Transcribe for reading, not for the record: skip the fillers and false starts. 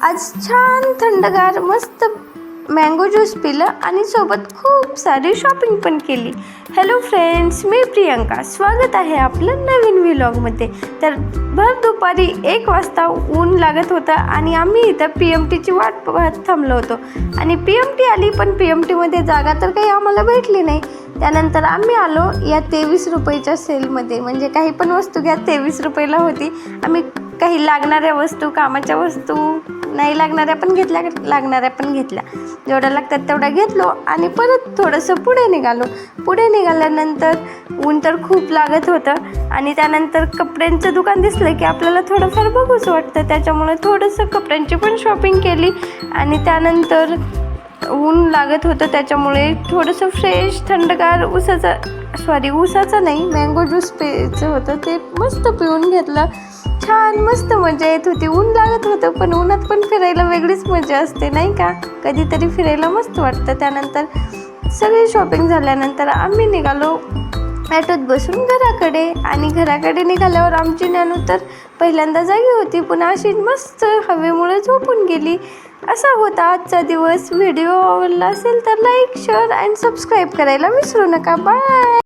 आज छान थंडगार मस्त मँगो ज्यूस पिलं आणि सोबत खूप सारी शॉपिंग पण केली. हॅलो फ्रेंड्स, मी प्रियंका. स्वागत आहे आपलं नवीन व्लॉगमध्ये. तर भर दुपारी 1 वाजता ऊन लागत होतं आणि आम्ही इथं PMTची वाट पाहत थांबलो होतो आणि PMT आली, पण PMTमध्ये जागा तर काही आम्हाला भेटली नाही. त्यानंतर आम्ही आलो या 23 रुपयाच्या सेलमध्ये. म्हणजे काही पण वस्तू घ्या 23 रुपयाला होती. आम्ही काही लागणाऱ्या वस्तू, कामाच्या वस्तू, नाही लागणाऱ्या पण घेतल्या, लागणाऱ्या पण घेतल्या. जेवढ्या लागतात तेवढ्या घेतलो आणि परत थोडंसं पुढे निघालो. पुढे निघाल्यानंतर ऊन तर खूप लागत होतं आणि त्यानंतर कपड्यांचं दुकान दिसलं की आपल्याला थोडंफार बघूच वाटतं. त्याच्यामुळे थोडंसं कपड्यांची पण शॉपिंग केली आणि त्यानंतर ऊन लागत होतं त्याच्यामुळे थोडंसं फ्रेश थंडगार ऊसाचं नाही, मँगो ज्यूस प्यायचं होतं, ते मस्त पिऊन घेतलं. छान मस्त मजा येत होती. ऊन लागत होतं, पण उन्हात पण फिरायला वेगळीच मजा असते नाही का? कधीतरी फिरायला मस्त वाटतं. त्यानंतर सगळी शॉपिंग झाल्यानंतर आम्ही निघालो ॲटोत बसून घराकडे. आणि घराकडे निघाल्यावर आमची नॅनू तर पहिल्यांदा जागी होती, पण अशी मस्त हवेमुळे झोपून गेली. असा होता आजचा दिवस. व्हिडिओ आवडला असेल तर लाईक, शेअर अँड सबस्क्राईब करायला विसरू नका. बाय.